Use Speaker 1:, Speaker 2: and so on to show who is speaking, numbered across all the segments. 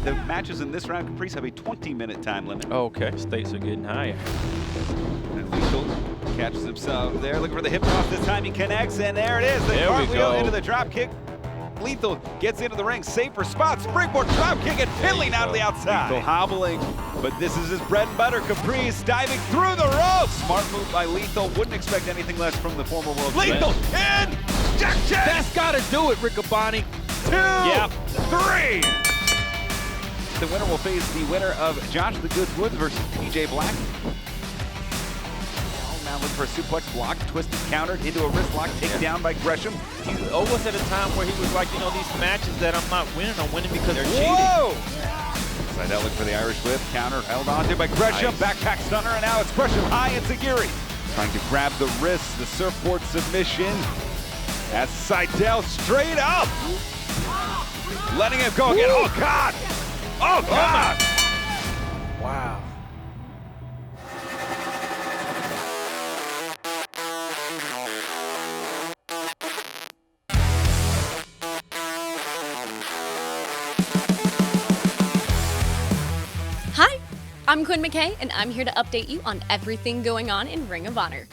Speaker 1: the matches in this round, Caprice, have a 20-minute time limit.
Speaker 2: Okay, stakes are getting higher.
Speaker 1: And Lethal catches himself there, looking for the hip toss. This time he connects, and there it is. The cartwheel into the drop kick. Lethal gets into the ring, safer spot, springboard drop kick, and Finley now to the outside. Lethal hobbling, but this is his bread and butter. Caprice diving through the ropes. Smart move by Lethal. Wouldn't expect anything less from the former world champion. Lethal in! Injection!
Speaker 2: That's gotta do it, Riccaboni.
Speaker 1: 2,
Speaker 2: Yep.
Speaker 1: 3! The winner will face the winner of Josh the Goods Woods versus PJ Black. Now looking for a suplex block, twisted, countered into a wrist lock, taken down by Gresham.
Speaker 2: He almost at a time where he was like, these matches that I'm not winning, I'm winning because they're cheating.
Speaker 1: Whoa! Sydal looking for the Irish whip, counter, held on to by Gresham,
Speaker 2: Nice.
Speaker 1: backpack stunner, and now it's Gresham high and Sagiri. Trying to grab the wrist, the surfboard submission. As Sydal straight up. Letting him go again. Oh, God! Oh, God!
Speaker 2: Wow.
Speaker 3: Hi, I'm Quinn McKay, and I'm here to update you on everything going on in Ring of Honor.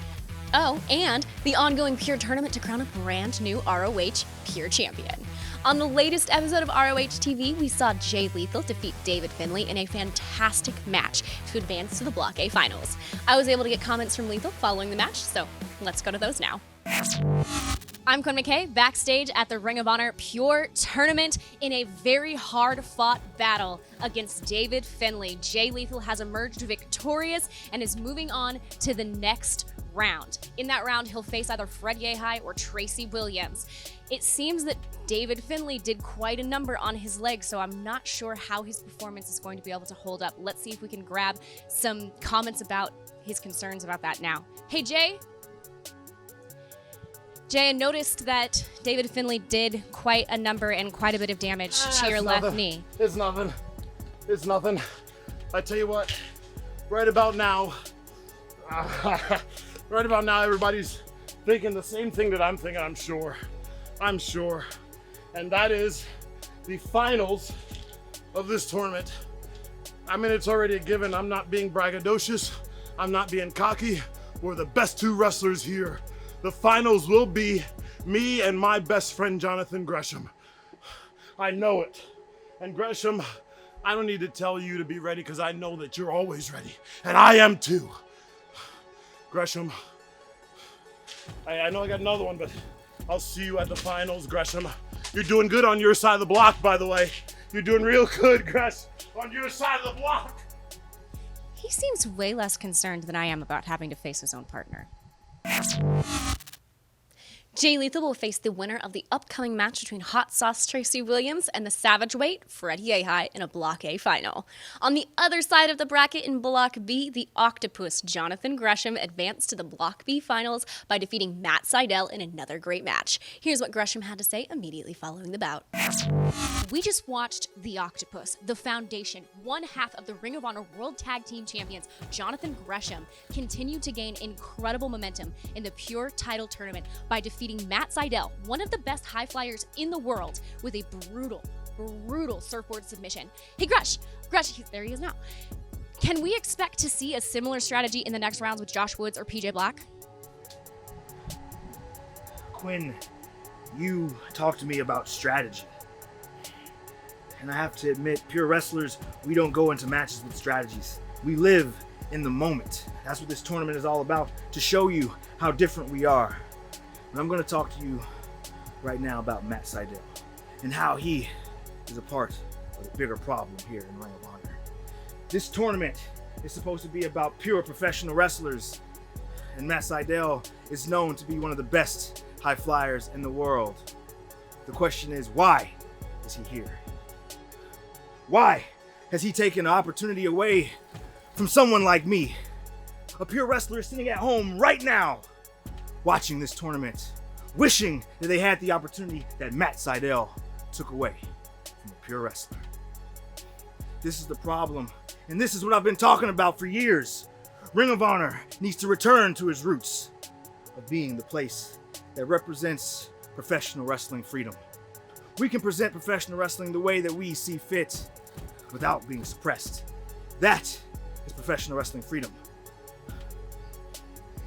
Speaker 3: Oh, and the ongoing Pure tournament to crown a brand new ROH Pure champion. On the latest episode of ROH TV, we saw Jay Lethal defeat David Finlay in a fantastic match to advance to the Block A finals. I was able to get comments from Lethal following the match, so let's go to those now. I'm Quinn McKay, backstage at the Ring of Honor Pure tournament in a very hard-fought battle against David Finlay. Jay Lethal has emerged victorious and is moving on to the next round. In that round, he'll face either Fred Yehi or Tracy Williams. It seems that David Finlay did quite a number on his leg, so I'm not sure how his performance is going to be able to hold up. Let's see if we can grab some comments about his concerns about that now. Hey, Jay? Jay, I noticed that David Finlay did quite a number and quite a bit of damage to your left knee.
Speaker 4: It's nothing. It's nothing. I tell you what, right about now, everybody's thinking the same thing that I'm thinking, I'm sure. And that is the finals of this tournament. I mean, it's already a given. I'm not being braggadocious. I'm not being cocky. We're the best two wrestlers here. The finals will be me and my best friend, Jonathan Gresham. I know it. And Gresham, I don't need to tell you to be ready because I know that you're always ready. And I am too. Gresham, I know I got another one, but I'll see you at the finals, Gresham. You're doing good on your side of the block, by the way. You're doing real good, Gresh, on your side of the block.
Speaker 3: He seems way less concerned than I am about having to face his own partner. Jay Lethal will face the winner of the upcoming match between Hot Sauce Tracy Williams and the Savage Weight Fred Yehi in a Block A final. On the other side of the bracket in Block B, the Octopus Jonathan Gresham advanced to the Block B finals by defeating Matt Sydal in another great match. Here's what Gresham had to say immediately following the bout. We just watched the Octopus, the foundation, one half of the Ring of Honor World Tag Team Champions, Jonathan Gresham, continue to gain incredible momentum in the Pure title tournament by defeating Matt Sydal, one of the best high flyers in the world, with a brutal surfboard submission. Hey, Gresh, there he is now. Can we expect to see a similar strategy in the next rounds with Josh Woods or PJ Black?
Speaker 5: Quinn, you talked to me about strategy. And I have to admit, pure wrestlers, we don't go into matches with strategies. We live in the moment. That's what this tournament is all about, to show you how different we are. And I'm going to talk to you right now about Matt Sydal and how he is a part of the bigger problem here in Ring of Honor. This tournament is supposed to be about pure professional wrestlers, and Matt Sydal is known to be one of the best high flyers in the world. The question is, why is he here? Why has he taken an opportunity away from someone like me? A pure wrestler sitting at home right now, watching this tournament, wishing that they had the opportunity that Matt Sydal took away from a pure wrestler. This is the problem, and this is what I've been talking about for years. Ring of Honor needs to return to its roots of being the place that represents professional wrestling freedom. We can present professional wrestling the way that we see fit. without being suppressed. That is professional wrestling freedom.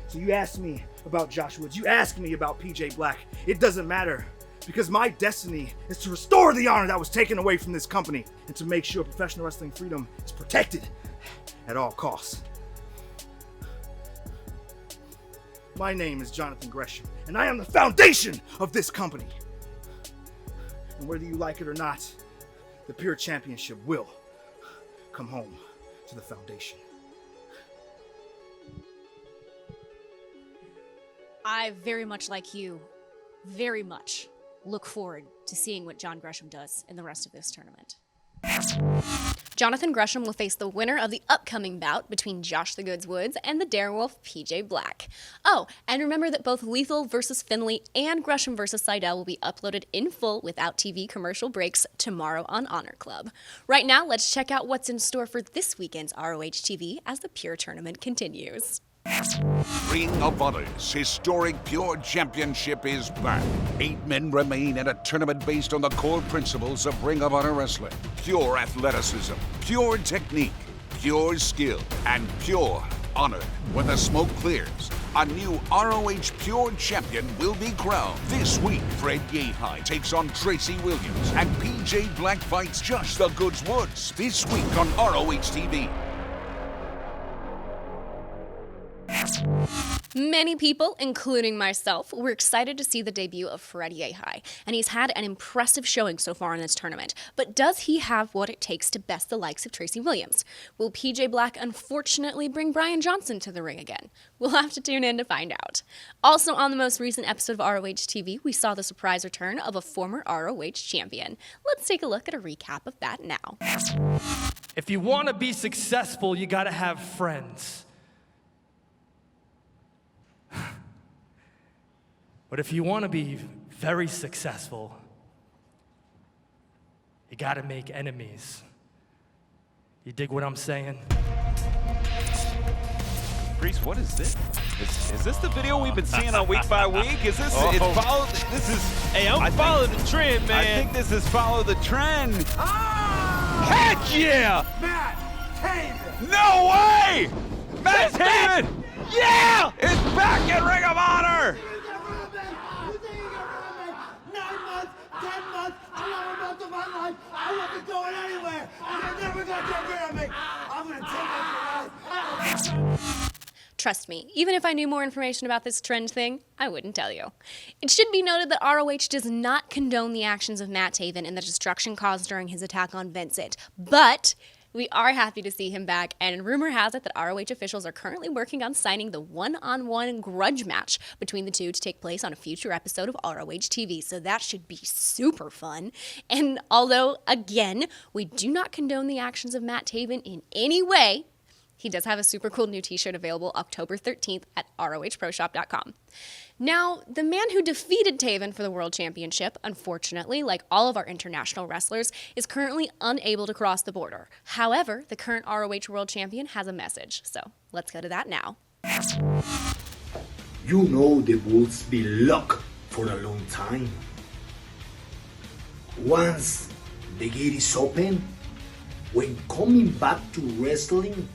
Speaker 5: So you asked me about Josh Woods, you asked me about PJ Black. It doesn't matter, because my destiny is to restore the honor that was taken away from this company and to make sure professional wrestling freedom is protected at all costs. My name is Jonathan Gresham, and I am the foundation of this company. And whether you like it or not, the Pure Championship will come home to the foundation.
Speaker 3: I very much like you, very much look forward to seeing what John Gresham does in the rest of this tournament. Jonathan Gresham will face the winner of the upcoming bout between Josh the Goods Woods and the Darewolf PJ Black. Oh, and remember that both Lethal vs. Finlay and Gresham vs. Sydal will be uploaded in full without TV commercial breaks tomorrow on Honor Club. Right now, let's check out what's in store for this weekend's ROH TV as the Pure Tournament continues.
Speaker 6: Ring of Honor's historic Pure Championship is back. 8 men remain in a tournament based on the core principles of Ring of Honor wrestling. Pure athleticism, pure technique, pure skill, and pure honor. When the smoke clears, a new ROH Pure Champion will be crowned. This week, Fred Yehi takes on Tracy Williams, and PJ Black fights Josh the Goods Woods. This week on ROH TV.
Speaker 3: Many people, including myself, were excited to see the debut of Fred Yehi, and he's had an impressive showing so far in this tournament. But does he have what it takes to best the likes of Tracy Williams? Will PJ Black unfortunately bring Bryan Johnson to the ring again? We'll have to tune in to find out. Also, on the most recent episode of ROH TV, we saw the surprise return of a former ROH champion. Let's take a look at a recap of that now.
Speaker 7: If you want to be successful, you gotta have friends. But if you want to be very successful, you gotta make enemies. You dig what I'm saying?
Speaker 1: Priest, what is this? Is this the video we've been seeing on week by week? Is this? It's follow. This is.
Speaker 2: Hey, I'm following the trend, man.
Speaker 1: I think this is follow the trend.
Speaker 2: Ah!
Speaker 1: Heck yeah!
Speaker 5: Matt Taven!
Speaker 1: No way! Matt Taven! Yeah! It's back in Ring of Honor!
Speaker 3: Trust me, even if I knew more information about this trend thing, I wouldn't tell you. It should be noted that ROH does not condone the actions of Matt Taven and the destruction caused during his attack on Vincent, but we are happy to see him back, and rumor has it that ROH officials are currently working on signing the one-on-one grudge match between the two to take place on a future episode of ROH TV, so that should be super fun. And although, again, we do not condone the actions of Matt Taven in any way, he does have a super cool new t-shirt available October 13th at ROHProshop.com. Now, the man who defeated Taven for the World Championship, unfortunately, like all of our international wrestlers, is currently unable to cross the border. However, the current ROH World Champion has a message, so let's go to that now.
Speaker 8: You know the Bulls be locked for a long time. Once the gate is open, when coming back to wrestling,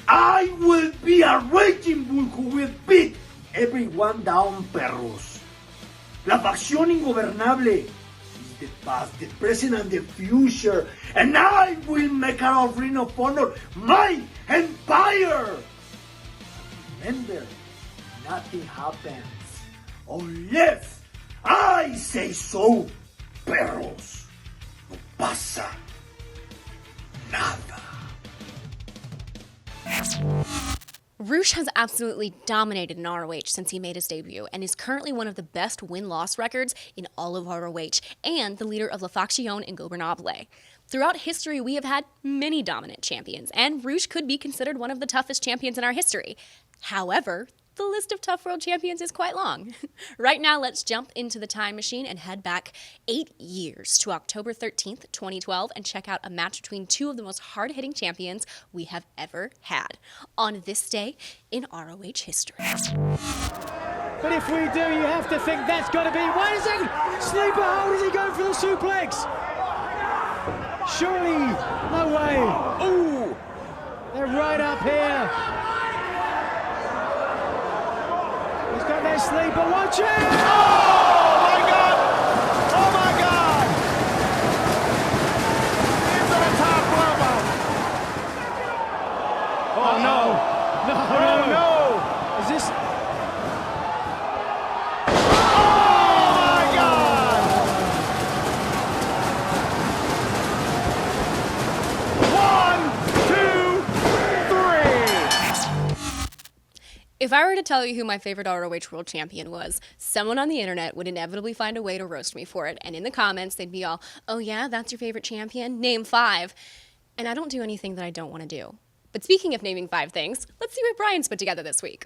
Speaker 8: I will be a raging bull who will beat everyone down, perros. La facción ingobernable is the past, the present, and the future, and I will make out of Ring of Honor my empire. Remember, nothing happens unless I say so, perros. No pasa nada.
Speaker 3: Rush has absolutely dominated in ROH since he made his debut and is currently one of the best win-loss records in all of ROH and the leader of La Facción Ingobernable. Throughout history, we have had many dominant champions, and Rush could be considered one of the toughest champions in our history. However, the list of tough world champions is quite long. Right now, let's jump into the time machine and head back 8 years to October 13th, 2012, and check out a match between two of the most hard-hitting champions we have ever had on this day in ROH history.
Speaker 9: But if we do, you have to think that's got to be... Wait a second! Sleeper hold, is he going for the suplex? Surely, no way. Ooh! They're right up here. He's got their sleeper, watch it!
Speaker 10: Oh my God! Oh my God! Into the top rope.
Speaker 9: Oh no! No, no, no! Is this...
Speaker 3: If I were to tell you who my favorite ROH World Champion was, someone on the internet would inevitably find a way to roast me for it, and in the comments they'd be all, oh yeah, that's your favorite champion? Name 5. And I don't do anything that I don't want to do. But speaking of naming 5 things, let's see what Bryan's put together this week.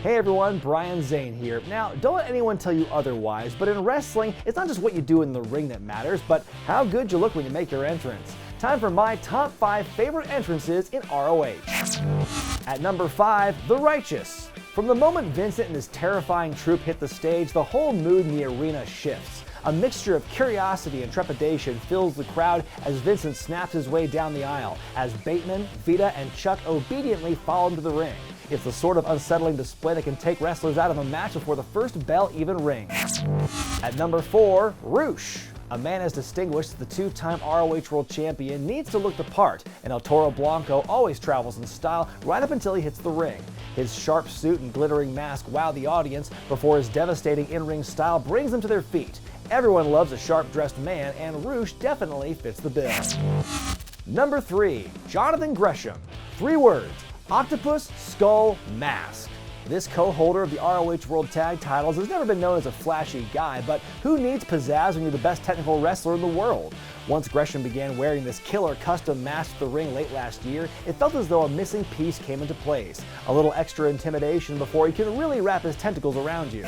Speaker 11: Hey everyone, Bryan Zane here. Now, don't let anyone tell you otherwise, but in wrestling, it's not just what you do in the ring that matters, but how good you look when you make your entrance. Time for my top 5 favorite entrances in ROH. At number 5, The Righteous. From the moment Vincent and his terrifying troupe hit the stage, the whole mood in the arena shifts. A mixture of curiosity and trepidation fills the crowd as Vincent snaps his way down the aisle, as Bateman, Vita, and Chuck obediently fall into the ring. It's the sort of unsettling display that can take wrestlers out of a match before the first bell even rings. At number 4, Roosh. A man as distinguished as the 2-time ROH World Champion needs to look the part, and El Toro Blanco always travels in style right up until he hits the ring. His sharp suit and glittering mask wow the audience before his devastating in-ring style brings them to their feet. Everyone loves a sharp-dressed man, and Roosh definitely fits the bill. Number 3, Jonathan Gresham. 3 words: Octopus, Skull, Mask. This co-holder of the ROH World Tag Titles has never been known as a flashy guy, but who needs pizzazz when you're the best technical wrestler in the world? Once Gresham began wearing this killer custom mask to the ring late last year, it felt as though a missing piece came into place. A little extra intimidation before he can really wrap his tentacles around you.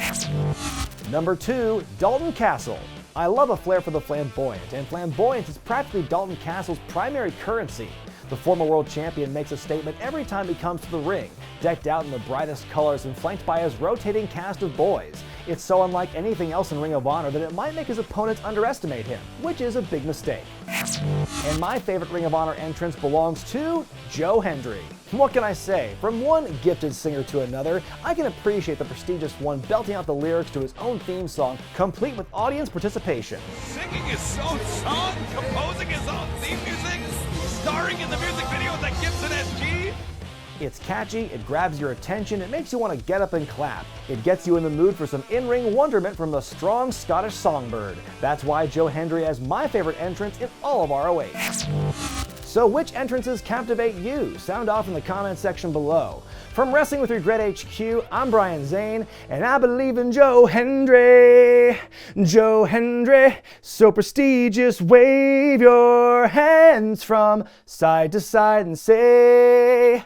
Speaker 11: Number 2, Dalton Castle. I love a flair for the flamboyant, and flamboyance is practically Dalton Castle's primary currency. The former world champion makes a statement every time he comes to the ring, decked out in the brightest colors and flanked by his rotating cast of boys. It's so unlike anything else in Ring of Honor that it might make his opponents underestimate him, which is a big mistake. And my favorite Ring of Honor entrance belongs to Joe Hendry. What can I say? From one gifted singer to another, I can appreciate the prestigious one belting out the lyrics to his own theme song, complete with audience participation.
Speaker 1: Singing his own song, composing his own theme music, starring in the music video with the Gibson SG.
Speaker 11: It's catchy, it grabs your attention, it makes you want to get up and clap. It gets you in the mood for some in-ring wonderment from the strong Scottish songbird. That's why Joe Hendry has my favorite entrance in all of ROH. So which entrances captivate you? Sound off in the comment section below. From Wrestling with Regret HQ, I'm Bryan Zane, and I believe in Joe Hendry. Joe Hendry, so prestigious, wave your hands from side to side and say...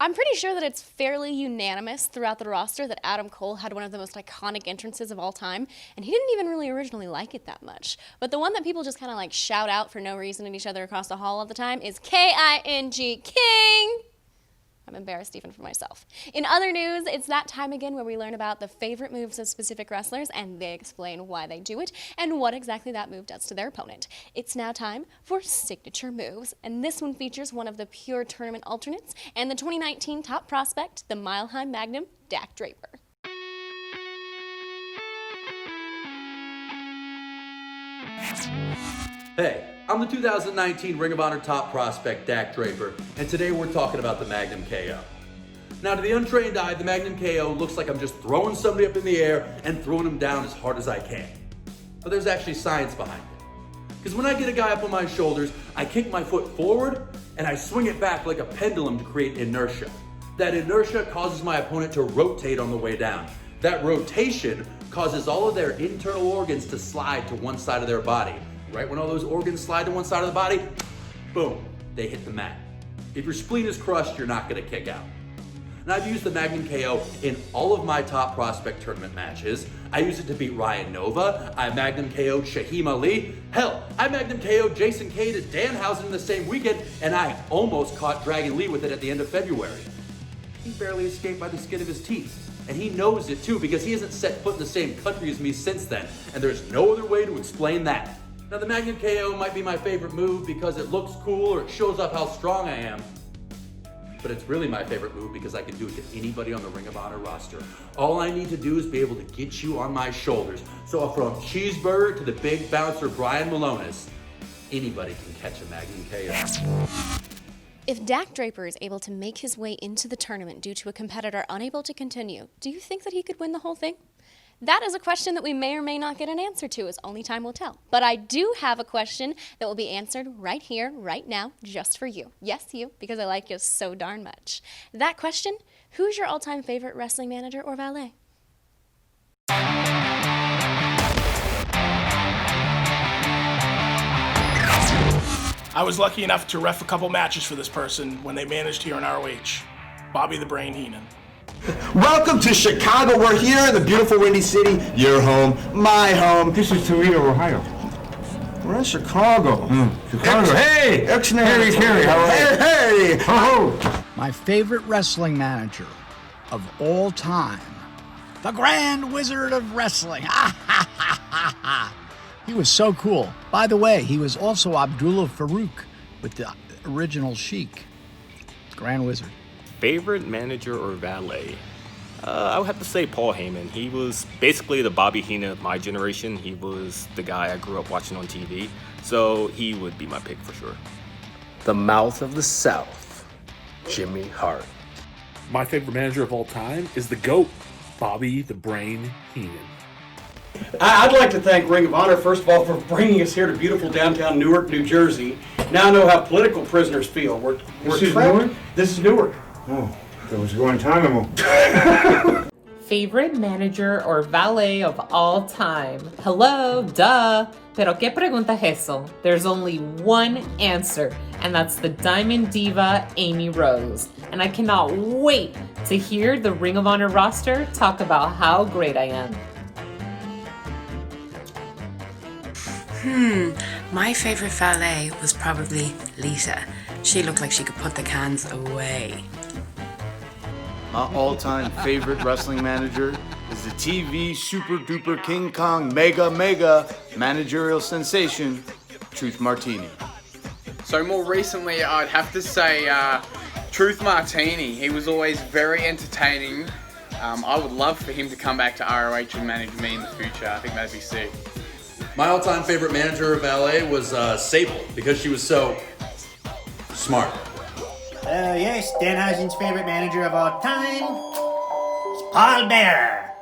Speaker 3: I'm pretty sure that it's fairly unanimous throughout the roster that Adam Cole had one of the most iconic entrances of all time, and he didn't even really originally like it that much. But the one that people just kind of like shout out for no reason at each other across the hall all the time is K-I-N-G, King! I'm embarrassed even for myself. In other news, it's that time again where we learn about the favorite moves of specific wrestlers, and they explain why they do it and what exactly that move does to their opponent. It's now time for Signature Moves, and this one features one of the Pure Tournament alternates and the 2019 top prospect, the Mile High Magnum, Dak Draper.
Speaker 12: Hey, I'm the 2019 Ring of Honor top prospect, Dak Draper, and today we're talking about the Magnum KO. Now, to the untrained eye, the Magnum KO looks like I'm just throwing somebody up in the air and throwing them down as hard as I can. But there's actually science behind it. Because when I get a guy up on my shoulders, I kick my foot forward and I swing it back like a pendulum to create inertia. That inertia causes my opponent to rotate on the way down. That rotation causes all of their internal organs to slide to one side of their body. Right when all those organs slide to one side of the body, boom, they hit the mat. If your spleen is crushed, you're not gonna kick out. And I've used the Magnum KO in all of my top prospect tournament matches. I used it to beat Ryan Nova. I Magnum KO'd Shaheem Ali. Hell, I Magnum KO'd Jason Cade at Danhausen in the same weekend, and I almost caught Dragon Lee with it at the end of February. He barely escaped by the skin of his teeth. And he knows it too, because he hasn't set foot in the same country as me since then. And there's no other way to explain that. Now, the Magnum KO might be my favorite move because it looks cool or it shows off how strong I am. But it's really my favorite move because I can do it to anybody on the Ring of Honor roster. All I need to do is be able to get you on my shoulders. So from Cheeseburger to the big bouncer Brian Malonis, anybody can catch a Magnum KO.
Speaker 3: If Dak Draper is able to make his way into the tournament due to a competitor unable to continue, do you think that he could win the whole thing? That is a question that we may or may not get an answer to, as only time will tell. But I do have a question that will be answered right here, right now, just for you. Yes, you, because I like you so darn much. That question, who's your all-time favorite wrestling manager or valet?
Speaker 13: I was lucky enough to ref a couple matches for this person when they managed here in ROH. Bobby the Brain Heenan.
Speaker 14: Welcome to Chicago. We're here in the beautiful Windy City. Your home, my home.
Speaker 15: This is Toledo, Ohio.
Speaker 14: We're in Chicago.
Speaker 15: Chicago. Hey!
Speaker 14: Excellent.
Speaker 15: Terry, how are you?
Speaker 14: Hey!
Speaker 15: Ho-ho!
Speaker 16: My favorite wrestling manager of all time. The Grand Wizard of Wrestling. He was so cool. By the way, he was also Abdullah Farouk with the original Sheik. Grand Wizard.
Speaker 17: Favorite manager or valet? I would have to say Paul Heyman. He was basically the Bobby Heenan of my generation. He was the guy I grew up watching on TV. So he would be my pick for sure.
Speaker 18: The Mouth of the South, Jimmy Hart.
Speaker 19: My favorite manager of all time is the GOAT, Bobby the Brain Heenan.
Speaker 20: I'd like to thank Ring of Honor, first of all, for bringing us here to beautiful downtown Newark, New Jersey. Now I know how political prisoners feel. We're
Speaker 15: This is Newark?
Speaker 20: This is Newark.
Speaker 15: Oh, that was Guantanamo.
Speaker 21: Favorite manager or valet of all time? Hello, duh. Pero ¿qué pregunta es eso? There's only one answer, and that's the Diamond Diva, Amy Rose. And I cannot wait to hear the Ring of Honor roster talk about how great I am.
Speaker 22: My favorite valet was probably Lita. She looked like she could put the cans away.
Speaker 23: My all-time favorite wrestling manager is the TV super duper King Kong mega managerial sensation, Truth Martini.
Speaker 24: So more recently, I'd have to say Truth Martini. He was always very entertaining. I would love for him to come back to ROH and manage me in the future. I think that'd be sick.
Speaker 12: My all-time favorite manager or valet was Sable, because she was so smart.
Speaker 25: Yes, Danhausen's favorite manager of all time is Paul Bearer.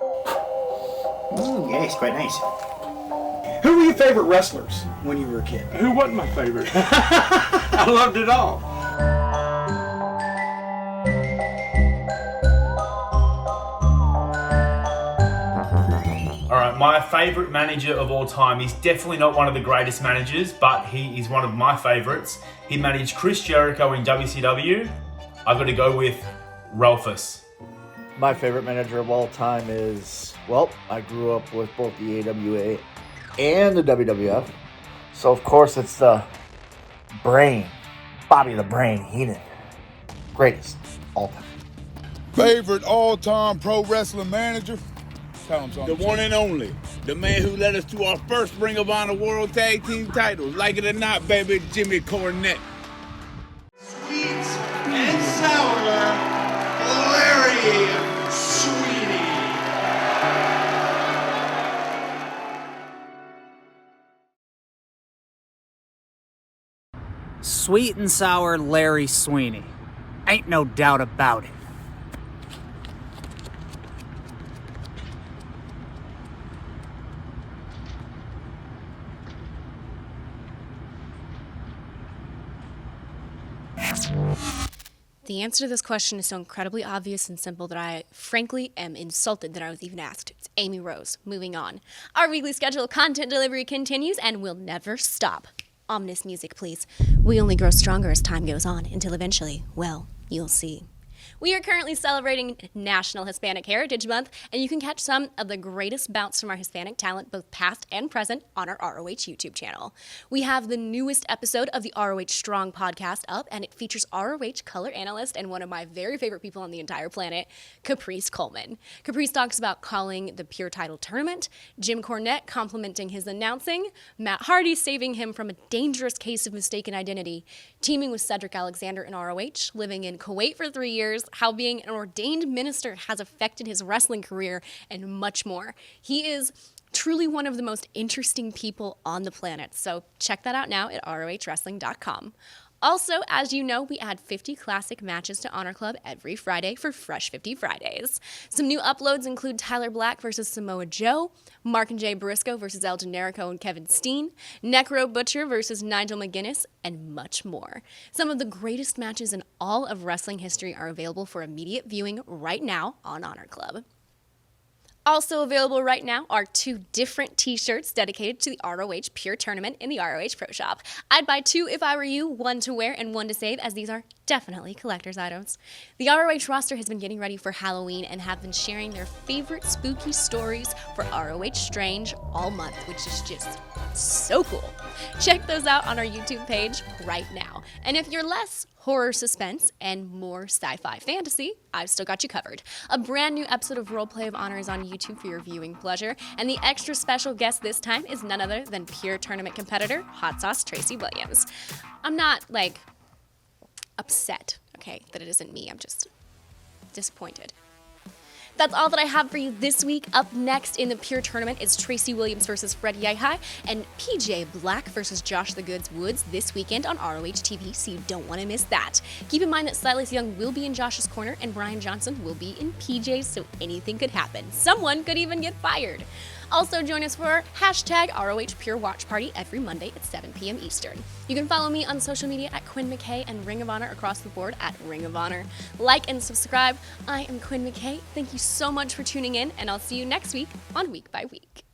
Speaker 25: Oh, yes, quite nice.
Speaker 20: Who were your favorite wrestlers when you were a kid?
Speaker 19: Who wasn't my favorite?
Speaker 20: I loved it all.
Speaker 26: Alright, my favourite manager of all time. He's definitely not one of the greatest managers, but he is one of my favourites. He managed Chris Jericho in WCW. I've got to go with Ralphus.
Speaker 27: My favourite manager of all time is, well, I grew up with both the AWA and the WWF. So, of course, it's the Brain, Bobby the Brain Heenan. Greatest all time.
Speaker 28: Favorite all-time pro wrestling manager?
Speaker 29: The one and only. The man who led us to our first Ring of Honor World Tag Team titles. Like it or not, baby, Jimmy Cornette.
Speaker 10: Sweet and sour Larry Sweeney.
Speaker 30: Sweet and sour Larry Sweeney. Ain't no doubt about it.
Speaker 3: The answer to this question is so incredibly obvious and simple that I, frankly, am insulted that I was even asked. It's Amy Rose. Moving on. Our weekly schedule of content delivery continues and will never stop. Ominous music, please. We only grow stronger as time goes on, until eventually, well, you'll see. We are currently celebrating National Hispanic Heritage Month, and you can catch some of the greatest bouts from our Hispanic talent, both past and present, on our ROH YouTube channel. We have the newest episode of the ROH Strong podcast up, and it features ROH color analyst and one of my very favorite people on the entire planet, Caprice Coleman. Caprice talks about calling the Pure Title tournament, Jim Cornette complimenting his announcing, Matt Hardy saving him from a dangerous case of mistaken identity, teaming with Cedric Alexander in ROH, living in Kuwait for 3 years, how being an ordained minister has affected his wrestling career, and much more. He is truly one of the most interesting people on the planet, so check that out now at rohwrestling.com. Also, as you know, we add 50 classic matches to Honor Club every Friday for Fresh 50 Fridays. Some new uploads include Tyler Black versus Samoa Joe, Mark and Jay Briscoe versus El Generico and Kevin Steen, Necro Butcher versus Nigel McGuinness, and much more. Some of the greatest matches in all of wrestling history are available for immediate viewing right now on Honor Club. Also available right now are 2 different t-shirts dedicated to the ROH Pure Tournament in the ROH Pro Shop. I'd buy 2 if I were you, 1 to wear and 1 to save, as these are definitely collector's items. The ROH roster has been getting ready for Halloween and have been sharing their favorite spooky stories for ROH Strange all month, which is just so cool. Check those out on our YouTube page right now. And if you're less horror suspense and more sci-fi fantasy, I've still got you covered. A brand new episode of Roleplay of Honor is on YouTube for your viewing pleasure, and the extra special guest this time is none other than Pure Tournament competitor Hot Sauce Tracy Williams. I'm not, upset, okay, that it isn't me. I'm just disappointed. That's all that I have for you this week. Up next in the Pure Tournament is Tracy Williams versus Fred Yehi and PJ Black versus Josh the Goods Woods this weekend on ROH TV, so you don't want to miss that. Keep in mind that Silas Young will be in Josh's corner and Brian Johnson will be in PJ's, so anything could happen. Someone could even get fired. Also join us for hashtag ROH Pure Watch Party every Monday at 7 p.m. Eastern. You can follow me on social media at Quinn McKay and Ring of Honor across the board at Ring of Honor. Like and subscribe. I am Quinn McKay. Thank you so much for tuning in, and I'll see you next week on Week by Week.